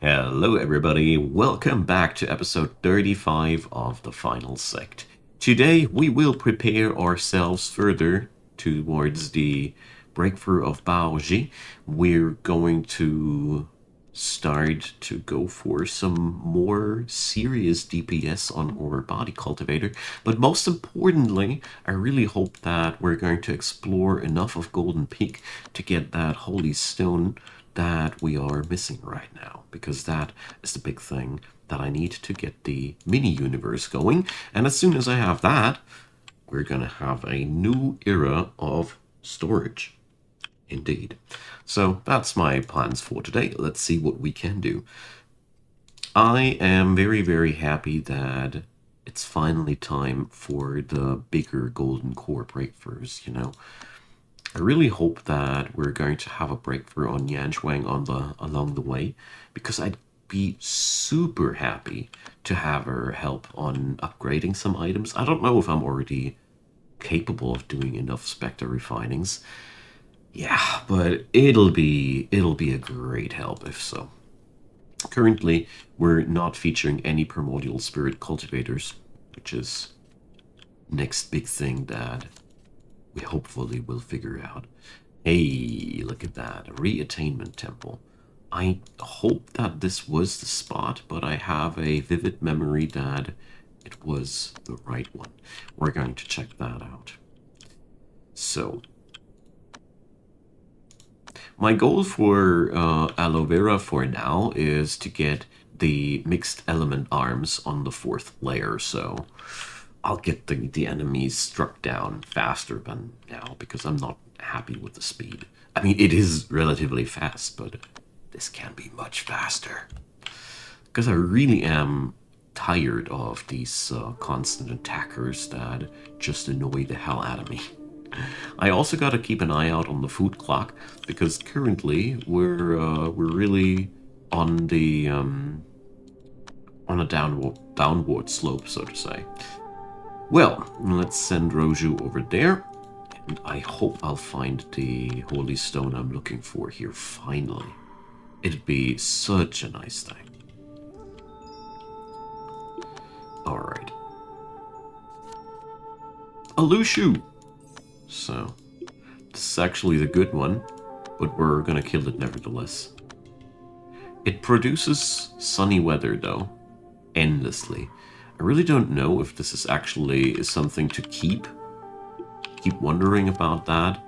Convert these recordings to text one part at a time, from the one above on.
Hello everybody, welcome back to episode 35 of the final Sect. Today we will prepare ourselves further towards the breakthrough of Baoji. We're going to start to go for some more serious DPS on our body cultivator, but most importantly, I really hope that we're going to explore enough of Golden Peak to get that holy stone that we are missing right now, because that is the big thing that I need to get the mini universe going. And as soon as I have that, we're gonna have a new era of storage. Indeed. So that's my plans for today. Let's see what we can do. I am very, very happy that it's finally time for the bigger golden core breakthroughs, you know. I really hope that we're going to have a breakthrough on Yanchuang along the way, because I'd be super happy to have her help on upgrading some items. I don't know if I'm already capable of doing enough Spectre refinings. Yeah, but it'll be a great help if so. Currently, we're not featuring any primordial spirit cultivators, which is next big thing that we hopefully will figure out. Hey, look at that, a reattainment temple. I hope that this was the spot, but I have a vivid memory that it was the right one. We're going to check that out. So, my goal for aloe vera for now is to get the mixed element arms on the 4th layer, so I'll get the enemies struck down faster than now, because I'm not happy with the speed. I mean, it is relatively fast, but this can be much faster. Because I really am tired of these constant attackers that just annoy the hell out of me. I also got to keep an eye out on the food clock, because currently we're really on the on a downward slope, so to say. Well, let's send Roju over there, and I hope I'll find the holy stone I'm looking for here finally. It'd be such a nice thing. Alright. A Lushu! So, this is actually the good one, but we're gonna kill it nevertheless. It produces sunny weather, though, endlessly. I really don't know if this is actually something to keep wondering about that.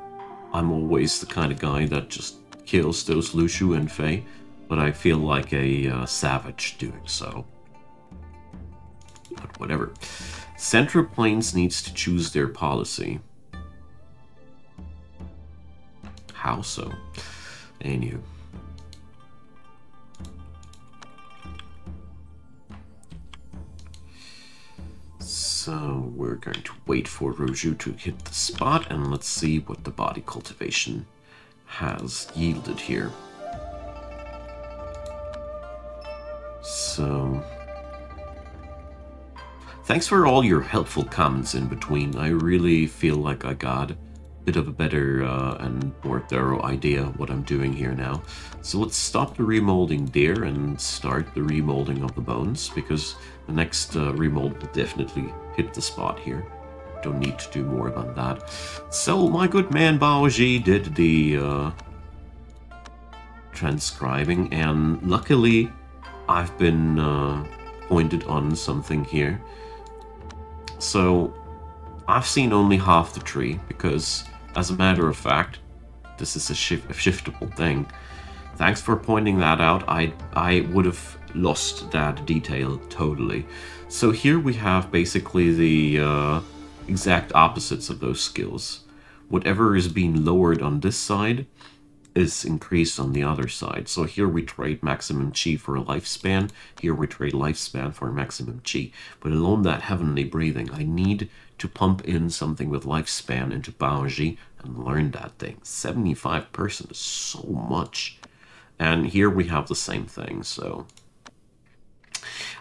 I'm always the kind of guy that just kills those Lushu and Fey, but I feel like a savage doing so. But whatever. Central Plains needs to choose their policy. How so? Anywho. So we're going to wait for Roju to hit the spot, and let's see what the body cultivation has yielded here. So, thanks for all your helpful comments in between. I really feel like I got a bit of a better and more thorough idea of what I'm doing here now. So let's stop the remolding there and start the remolding of the bones, because the next remold will definitely hit the spot here. Don't need to do more than that. So my good man Baoji did the transcribing, and luckily I've been pointed on something here. So I've seen only half the tree, because as a matter of fact, this is a shiftable thing. Thanks for pointing that out. I would have lost that detail totally. So here we have basically the exact opposites of those skills. Whatever is being lowered on this side is increased on the other side. So here we trade maximum chi for a lifespan. Here we trade lifespan for maximum chi. But alone that heavenly breathing, I need to pump in something with lifespan into Baoji and learn that thing. 75% is so much. And here we have the same thing, so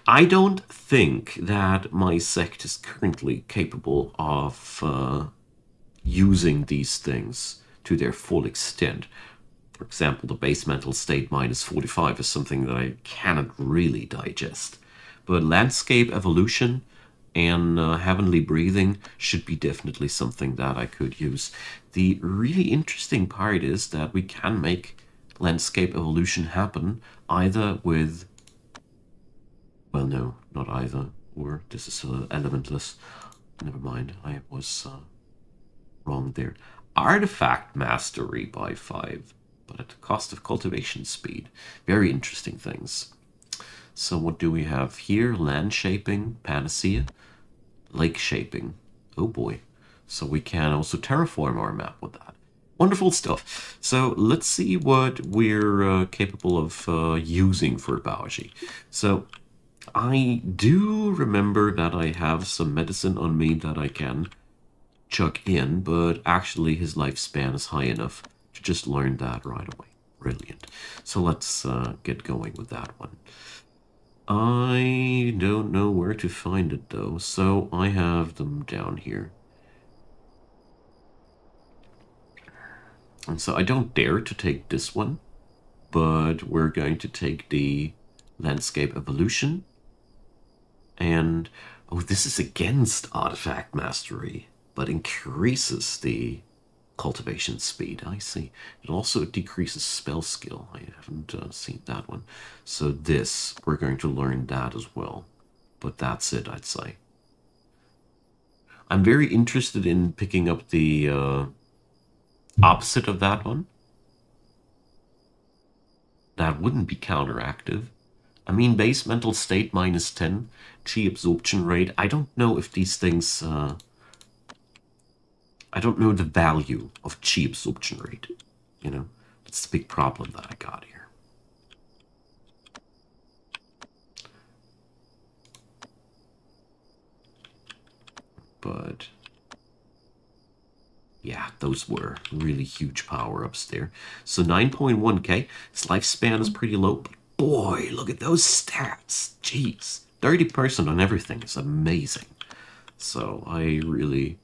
I don't think that my sect is currently capable of using these things to their full extent. For example, the base mental state -45 is something that I cannot really digest. But landscape evolution and heavenly breathing should be definitely something that I could use. The really interesting part is that we can make landscape evolution happen either with... Well, no, not either. Or this is elementless. Never mind, I was wrong there. Artifact mastery by 5, but at the cost of cultivation speed. Very interesting things. So what do we have here? Land shaping, panacea, lake shaping. Oh boy. So we can also terraform our map with that. Wonderful stuff. So let's see what we're capable of using for Baoji. So I do remember that I have some medicine on me that I can chuck in, but actually his lifespan is high enough to just learn that right away. Brilliant. So let's get going with that one. I don't know where to find it though, so I have them down here. And so I don't dare to take this one, but we're going to take the landscape evolution. And, oh, this is against artifact mastery, but increases the cultivation speed. I see. It also decreases spell skill. I haven't seen that one. So this, we're going to learn that as well. But that's it, I'd say. I'm very interested in picking up the opposite of that one. That wouldn't be counteractive. I mean, base mental state -10, chi absorption rate. I don't know if these things... I don't know the value of chi absorption rate. You know, that's the big problem that I got here. But... yeah, those were really huge power-ups there. So 9.1k. His lifespan is pretty low, but boy, look at those stats. Jeez. 30% on everything is amazing. So I really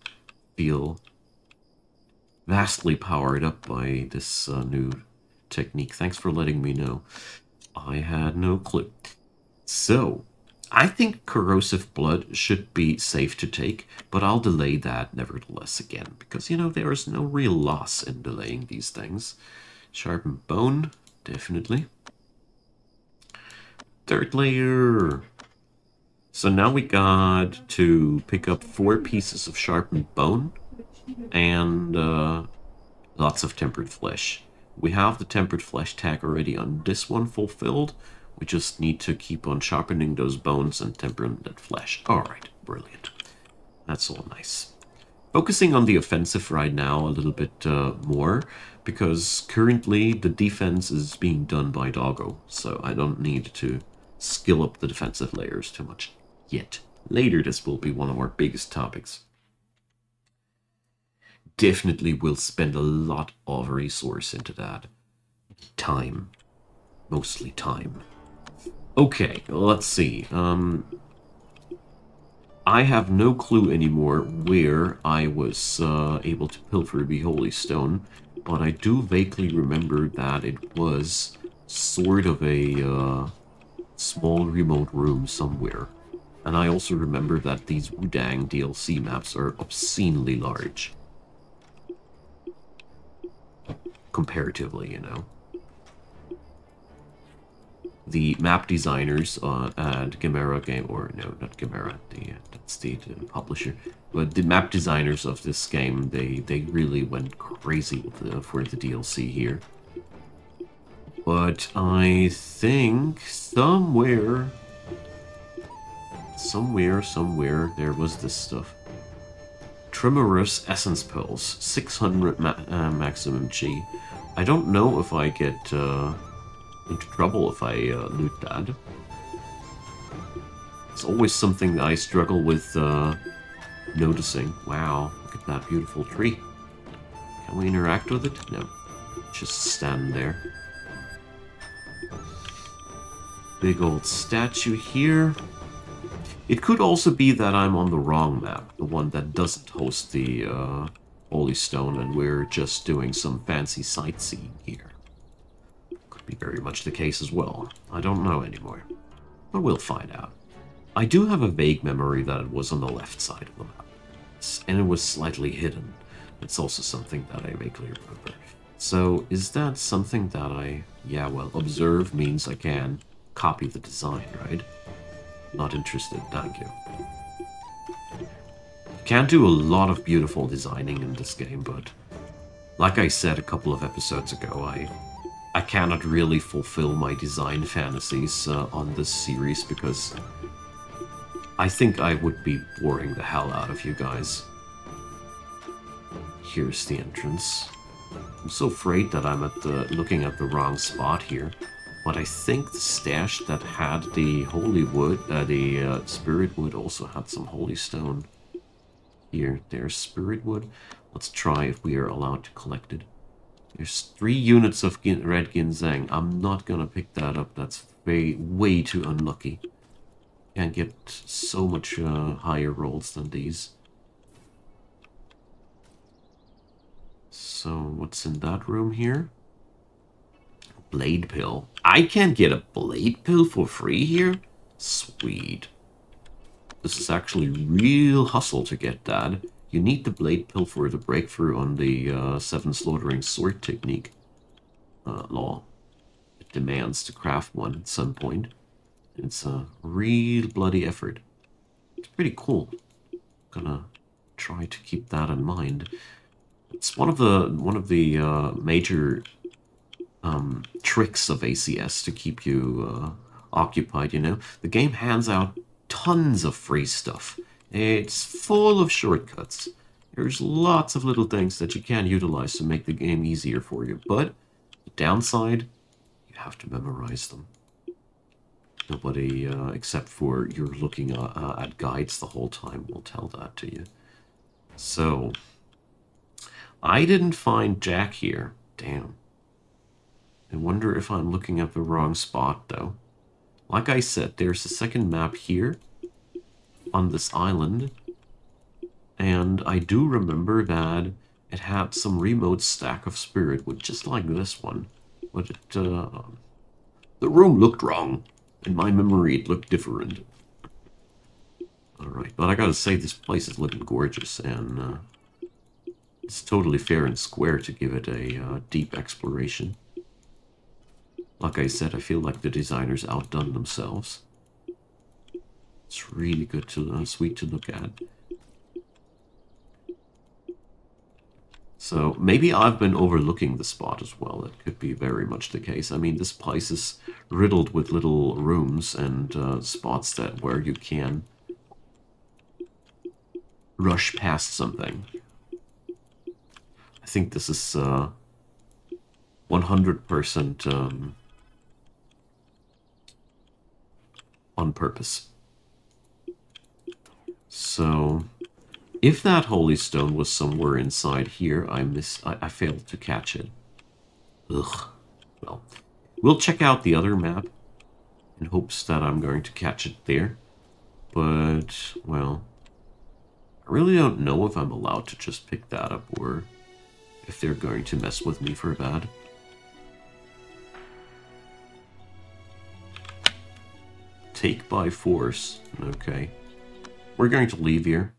feel vastly powered up by this new technique. Thanks for letting me know. I had no clue. So, I think corrosive blood should be safe to take, but I'll delay that nevertheless again, because, you know, there is no real loss in delaying these things. Sharpened bone, definitely. Third layer. So now we got to pick up 4 pieces of sharpened bone and lots of tempered flesh. We have the tempered flesh tag already on this one fulfilled. We just need to keep on sharpening those bones and tempering that flesh. Alright, brilliant. That's all nice. Focusing on the offensive right now a little bit more, because currently the defense is being done by Doggo, so I don't need to skill up the defensive layers too much yet. Later this will be one of our biggest topics. Definitely will spend a lot of resource into that. Time. Mostly time. Okay, let's see. I have no clue anymore where I was able to pilfer the Holy Stone, but I do vaguely remember that it was sort of a small remote room somewhere. And I also remember that these Wudang DLC maps are obscenely large. Comparatively, you know. The map designers at Gamera Game, or no, not Gamera, that's the publisher, but the map designers of this game, they really went crazy with for the DLC here. But I think somewhere, there was this stuff. Tremorous Essence Pills, 600 maximum chi. I don't know if I get into trouble if I loot that. It's always something that I struggle with noticing. Wow, look at that beautiful tree. Can we interact with it? No. Just stand there. Big old statue here. It could also be that I'm on the wrong map, the one that doesn't host the Holy Stone, and we're just doing some fancy sightseeing here. be very much the case as well. I don't know anymore. But we'll find out. I do have a vague memory that it was on the left side of the map. And it was slightly hidden. It's also something that I vaguely remember. So, is that something that I... Yeah, well, observe means I can copy the design, right? Not interested, thank you. You can do a lot of beautiful designing in this game, but... Like I said a couple of episodes ago, I cannot really fulfill my design fantasies on this series because I think I would be boring the hell out of you guys. Here's the entrance. I'm so afraid that I'm looking at the wrong spot here, but I think the stash that had the holy wood, the spirit wood, also had some holy stone. Here, there's spirit wood. Let's try if we are allowed to collect it. There's 3 units of red ginseng. I'm not gonna pick that up. That's way too unlucky. Can't get so much higher rolls than these. So, what's in that room here? Blade pill. I can get a blade pill for free here? Sweet. This is actually real hustle to get that. You need the blade pill for the breakthrough on the 7 slaughtering sword technique law. It demands to craft one at some point. It's a real bloody effort. It's pretty cool. Gonna try to keep that in mind. It's one of the major tricks of ACS to keep you occupied. You know, the game hands out tons of free stuff. It's full of shortcuts. There's lots of little things that you can utilize to make the game easier for you. But the downside, you have to memorize them. Nobody, except for you're looking at guides the whole time, will tell that to you. So, I didn't find Jack here. Damn. I wonder if I'm looking at the wrong spot, though. Like I said, there's a second map here on this island, and I do remember that it had some remote stack of spirit wood, just like this one, but it, the room looked wrong. In my memory, it looked different. Alright, but I gotta say, this place is looking gorgeous, and it's totally fair and square to give it a deep exploration. Like I said, I feel like the designers outdone themselves. It's really good to, sweet to look at. So, maybe I've been overlooking the spot as well. That could be very much the case. I mean, this place is riddled with little rooms and spots where you can rush past something. I think this is 100% on purpose. So, if that holy stone was somewhere inside here, I failed to catch it. Ugh. Well, we'll check out the other map in hopes that I'm going to catch it there. But, well, I really don't know if I'm allowed to just pick that up or if they're going to mess with me for that. Take by force. Okay. We're going to leave here.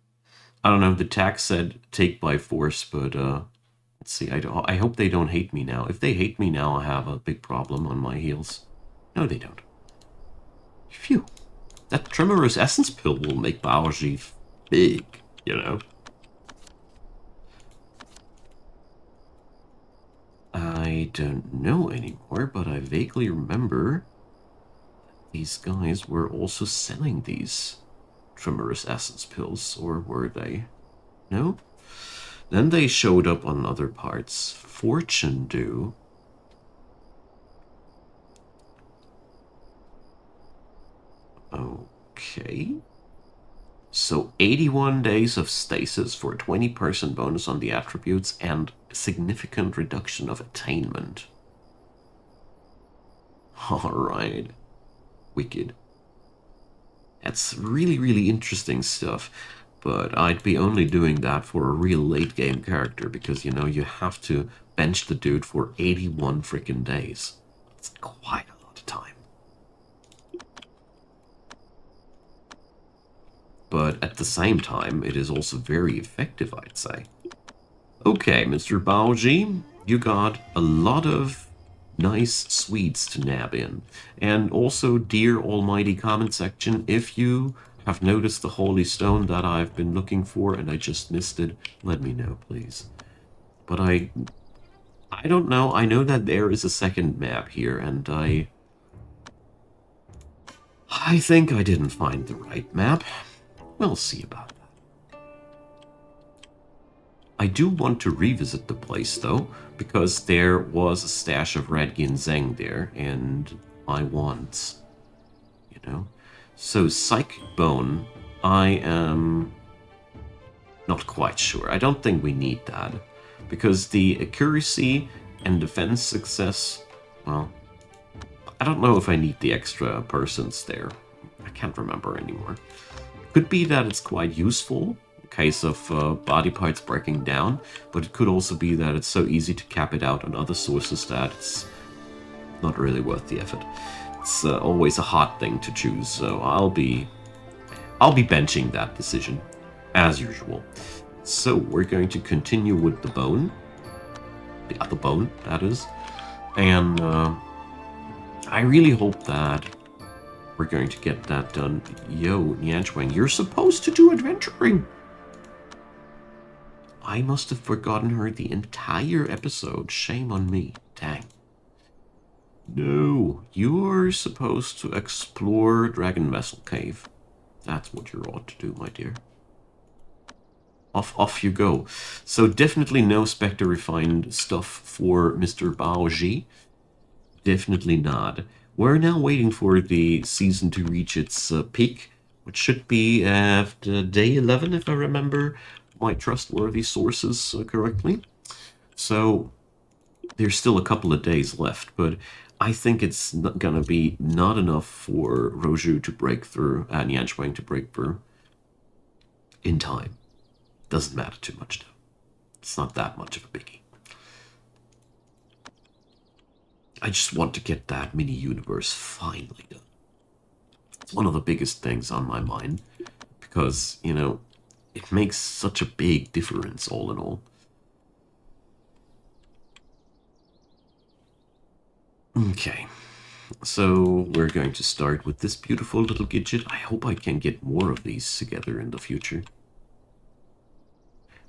I don't know, the text said take by force, but let's see, I hope they don't hate me now. If they hate me now, I have a big problem on my heels. No, they don't. Phew. That tremorous essence pill will make biology big, you know. I don't know anymore, but I vaguely remember these guys were also selling these tremorous essence pills, or were they? No? Then they showed up on other parts. Fortune Dew. Okay. So 81 days of stasis for a 20% bonus on the attributes and significant reduction of attainment. Alright. Wicked. That's really, really interesting stuff. But I'd be only doing that for a real late game character because, you know, you have to bench the dude for 81 freaking days. It's quite a lot of time. But at the same time, it is also very effective, I'd say. Okay, Mr. Baoji, you got a lot of nice sweets to nab in. And also, dear almighty comment section, if you have noticed the holy stone that I've been looking for and I just missed it, let me know, please. But I don't know. I know that there is a second map here, and I think I didn't find the right map. We'll see about that. I do want to revisit the place, though, because there was a stash of red ginseng there, and I want, you know. So, Psychic Bone, I am not quite sure. I don't think we need that, because the accuracy and defense success, well, I don't know if I need the extra persons there. I can't remember anymore. Could be that it's quite useful in case of body parts breaking down, but it could also be that it's so easy to cap it out on other sources that it's not really worth the effort. It's always a hard thing to choose, so I'll be benching that decision, as usual. So we're going to continue with the bone. The other bone, that is. And I really hope that we're going to get that done. Yo, Nianchuang, you're supposed to do adventuring! I must have forgotten her the entire episode. Shame on me. Dang. No, you're supposed to explore Dragon Vessel Cave. That's what you ought to do, my dear. Off you go. So definitely no Spectre Refined stuff for Mr. Baoji. Definitely not. We're now waiting for the season to reach its peak, which should be after day 11, if I remember my trustworthy sources correctly. So there's still a couple of days left, but I think it's not gonna be not enough for Roju to break through and Yanchuang to break through in time. Doesn't matter too much though. It's not that much of a biggie. I just want to get that mini-universe finally done. It's one of the biggest things on my mind, because, you know, it makes such a big difference all in all. Okay, so we're going to start with this beautiful little gadget. I hope I can get more of these together in the future.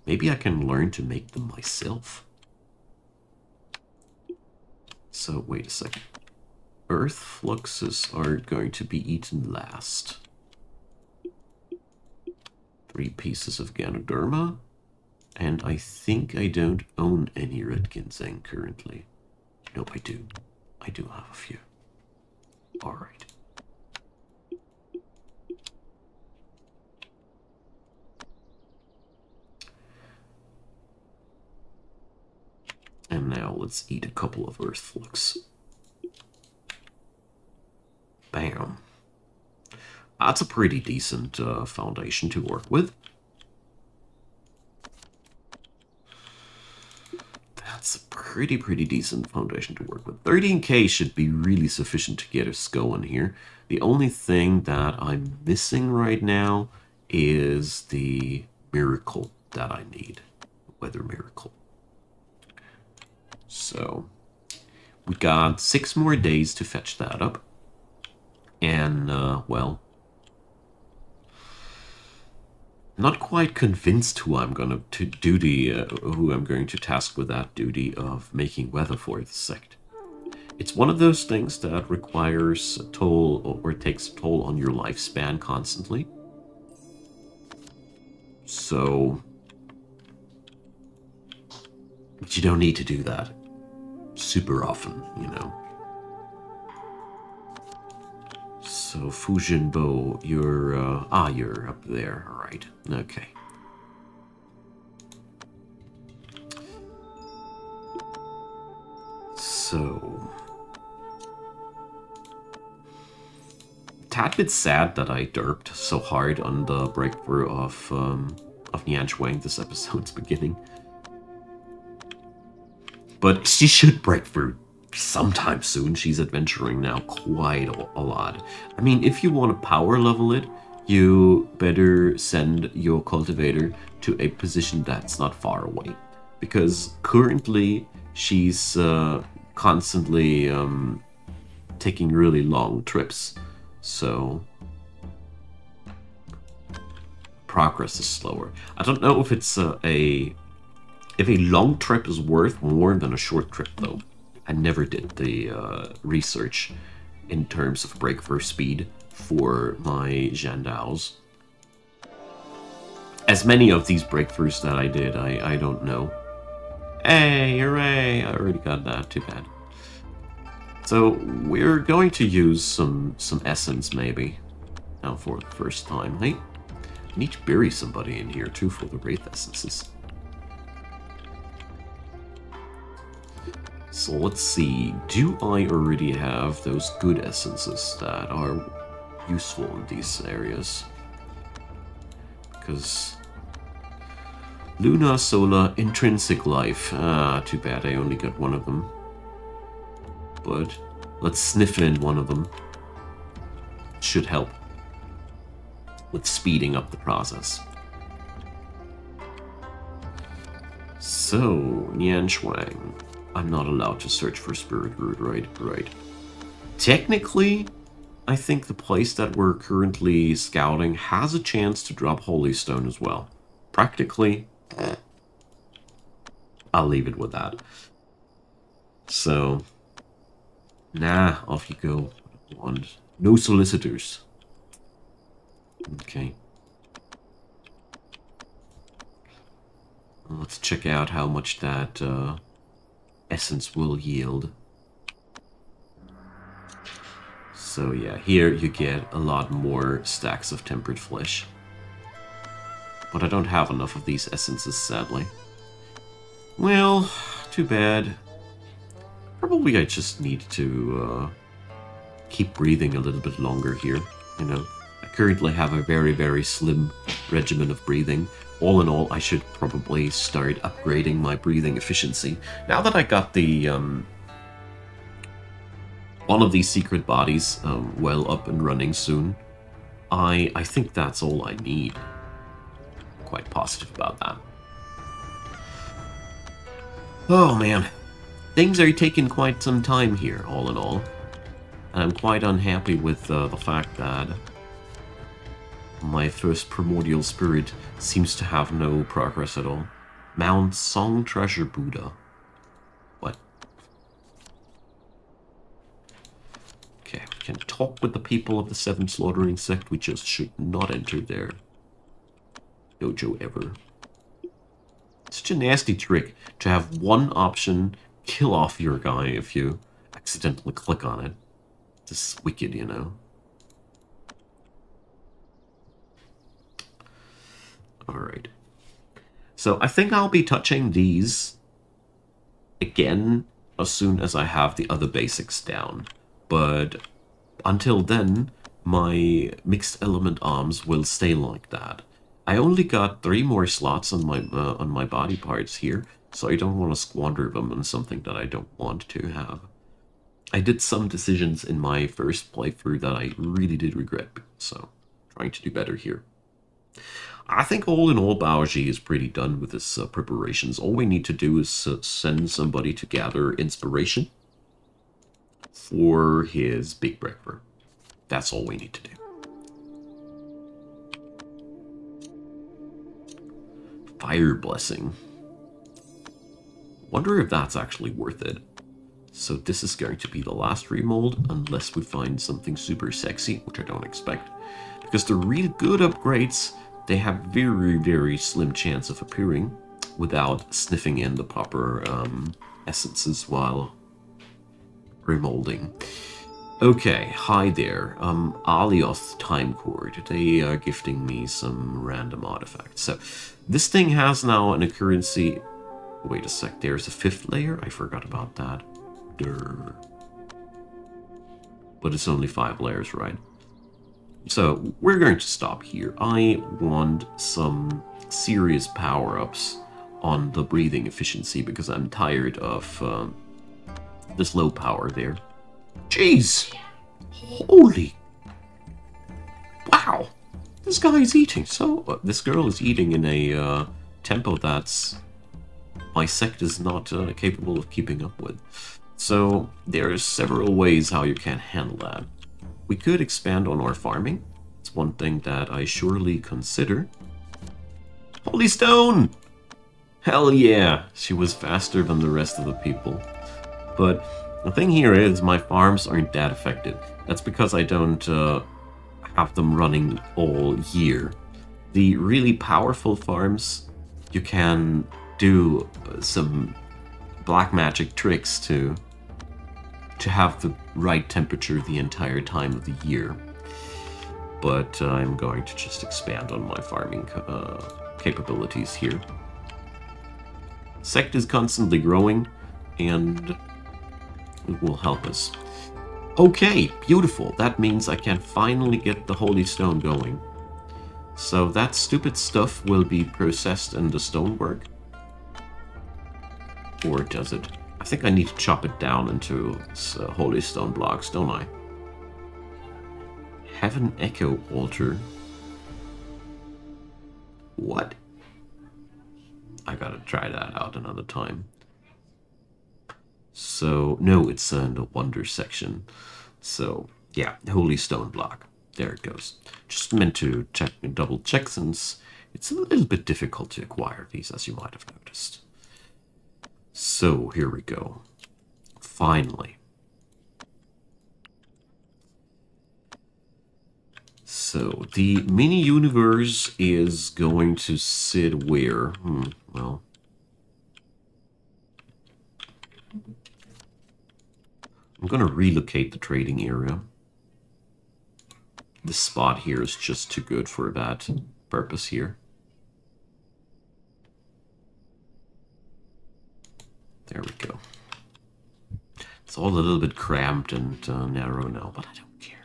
Maybe I can learn to make them myself. So, wait a second. Earth fluxes are going to be eaten last. 3 pieces of Ganoderma. And I think I don't own any red ginseng currently. No, I do. I do have a few. Alright. And now let's eat a couple of Earth Flux. Bam. That's a pretty decent foundation to work with. That's a pretty decent foundation to work with. 13k should be really sufficient to get us going here. The only thing that I'm missing right now is the miracle that I need. Weather miracle. So, we got 6 more days to fetch that up. And, well, not quite convinced who I'm going to do who I'm going to task with that duty of making weather for the sect. It's one of those things that requires a toll, or takes a toll on your lifespan constantly. So, but you don't need to do that super often, you know. So Fujinbo, you're up there, alright, okay. So, tad bit sad that I derped so hard on the breakthrough of Nianchuang this episode's beginning. But she should break through sometime soon. She's adventuring now quite a lot. I mean, if you want to power level it, you better send your cultivator to a position that's not far away. Because currently she's constantly taking really long trips. So progress is slower. I don't know if it's if a long trip is worth more than a short trip, though. I never did the research in terms of breakthrough speed for my Jandaos. As many of these breakthroughs that I did, I don't know. Hey, hooray! I already got that, too bad. So, we're going to use some essence, maybe. Now for the first time. Hey, I need to bury somebody in here, too, for the Wraith Essences. So let's see, do I already have those good essences that are useful in these areas? Because Luna, Solar, Intrinsic Life. Too bad I only got one of them. But let's sniff in one of them. Should help with speeding up the process. So, Nian Shuang. I'm not allowed to search for Spirit Root, right? Right. Technically, I think the place that we're currently scouting has a chance to drop Holy Stone as well. Practically, I'll leave it with that. So, nah, off you go. Want no solicitors. Okay. Let's check out how much that essence will yield. So yeah, here you get a lot more stacks of tempered flesh. But I don't have enough of these essences, sadly. Well, too bad. Probably I just need to keep breathing a little bit longer here, you know. I currently have a very, very slim regimen of breathing. All in all, I should probably start upgrading my breathing efficiency. Now that I got the one of these secret bodies well up and running soon, I think that's all I need. I'm quite positive about that. Oh man, things are taking quite some time here, all in all. And I'm quite unhappy with the fact that my first primordial spirit seems to have no progress at all. Mount Song Treasure Buddha. What? Okay, we can talk with the people of the Seven Slaughtering Sect. We just should not enter their dojo ever. Such a nasty trick to have one option kill off your guy if you accidentally click on it. This is wicked, you know. Alright. So I think I'll be touching these again as soon as I have the other basics down. But until then, my mixed element arms will stay like that. I only got 3 more slots on my body parts here, so I don't want to squander them on something that I don't want to have. I did some decisions in my first playthrough that I really did regret, so trying to do better here. I think all in all, Baoji is pretty done with his preparations. All we need to do is send somebody to gather inspiration for his big breakthrough. That's all we need to do. Fire Blessing. Wonder if that's actually worth it. So this is going to be the last remold, unless we find something super sexy, which I don't expect. Because the really good upgrades, they have very, very slim chance of appearing without sniffing in the proper essences while remolding. Okay, hi there. Alioth Time Cord. They are gifting me some random artifacts. So, this thing has now an occurrency... Wait a sec, there's a 5th layer? I forgot about that. Durr. But it's only 5 layers, right? So, we're going to stop here. I want some serious power-ups on the breathing efficiency because I'm tired of this low power there. Jeez! Holy... Wow! This guy is eating so... this girl is eating in a tempo that's... my sect is not capable of keeping up with. So, there are several ways how you can handle that. We could expand on our farming. It's one thing that I surely consider. Holy stone! Hell yeah! She was faster than the rest of the people. But the thing here is my farms aren't that affected. That's because I don't have them running all year. The really powerful farms, you can do some black magic tricks to have the right temperature the entire time of the year. But I'm going to just expand on my farming capabilities here. Sect is constantly growing, and it will help us. Okay, beautiful. That means I can finally get the Holy Stone going. So that stupid stuff will be processed in the stonework. Or does it? I think I need to chop it down into Holy Stone blocks, don't I? Heaven Echo Altar. What? I gotta try that out another time. So, no, it's in the Wonder section. So, yeah, Holy Stone block. There it goes. Just meant to check and double check since it's a little bit difficult to acquire these, as you might have noticed. So, here we go. Finally. So, the mini-universe is going to sit where? Well... I'm going to relocate the trading area. This spot here is just too good for that purpose here. There we go. It's all a little bit cramped and narrow now, but I don't care.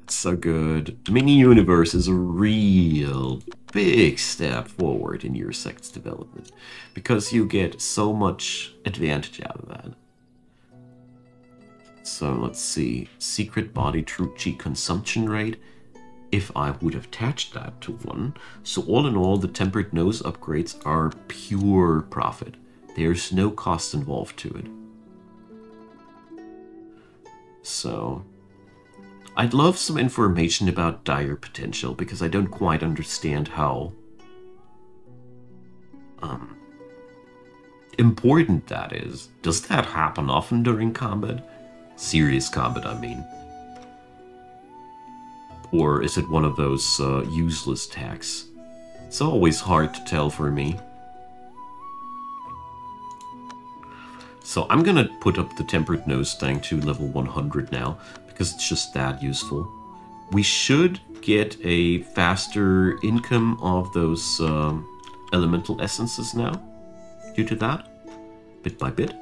It's so good. Mini-universe is a real big step forward in your sect's development, because you get so much advantage out of that. So let's see. Secret body true chi consumption rate. If I would have attached that to 1. So all in all, the tempered nose upgrades are pure profit. There's no cost involved to it. So I'd love some information about dire potential, because I don't quite understand how important that is. Does that happen often during combat? Serious combat, I mean. Or is it one of those useless attacks? It's always hard to tell for me. So I'm gonna put up the tempered nose thing to level 100 now, because it's just that useful. We should get a faster income of those elemental essences now, due to that, bit by bit,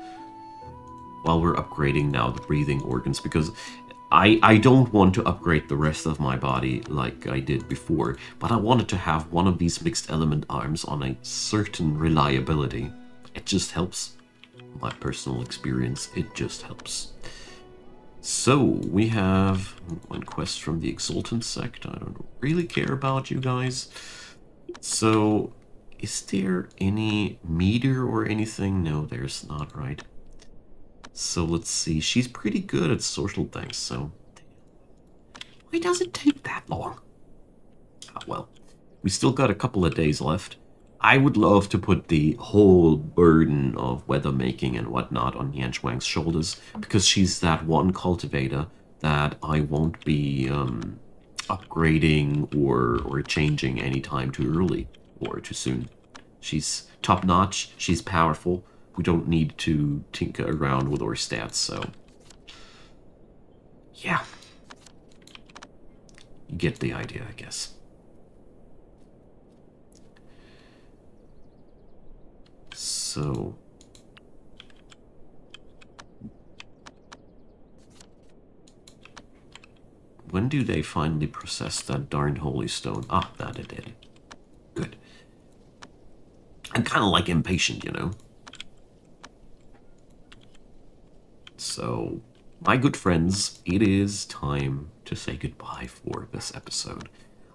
while we're upgrading now the breathing organs, because I don't want to upgrade the rest of my body like I did before, but I wanted to have one of these mixed element arms on a certain reliability. It just helps. My personal experience, it just helps. So, we have one quest from the Exultant Sect. I don't really care about you guys. So, is there any meter or anything? No, there's not, right? So, let's see. She's pretty good at social things, so... Why does it take that long? Ah, well, we still got a couple of days left. I would love to put the whole burden of weather making and whatnot on Yan Shuang's shoulders, because she's that one cultivator that I won't be upgrading or changing anytime too early or too soon. She's top-notch, she's powerful, we don't need to tinker around with our stats, so... yeah. You get the idea, I guess. So... when do they finally process that darn holy stone? Ah, that it did. Good. I'm kind of like impatient, you know. So, my good friends, it is time to say goodbye for this episode.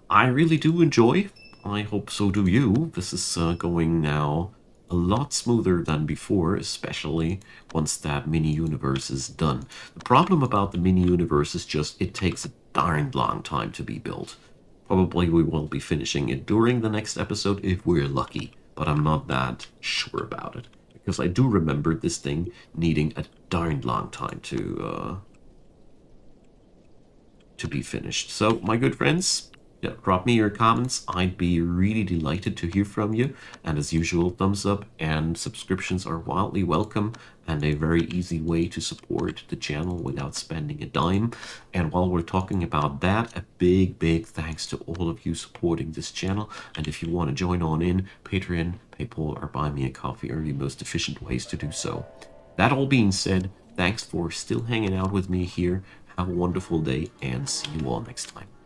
I really do enjoy. I hope so do you. This is going now a lot smoother than before, especially once that mini-universe is done. The problem about the mini-universe is just it takes a darn long time to be built. Probably we will be finishing it during the next episode if we're lucky, but I'm not that sure about it. Because I do remember this thing needing a darn long time to be finished. So, my good friends, yeah, drop me your comments. I'd be really delighted to hear from you. And as usual, thumbs up and subscriptions are wildly welcome and a very easy way to support the channel without spending a dime. And while we're talking about that, a big thanks to all of you supporting this channel. And if you want to join on in, Patreon, PayPal, or Buy Me a Coffee are the most efficient ways to do so. That all being said, thanks for still hanging out with me here. Have a wonderful day and see you all next time.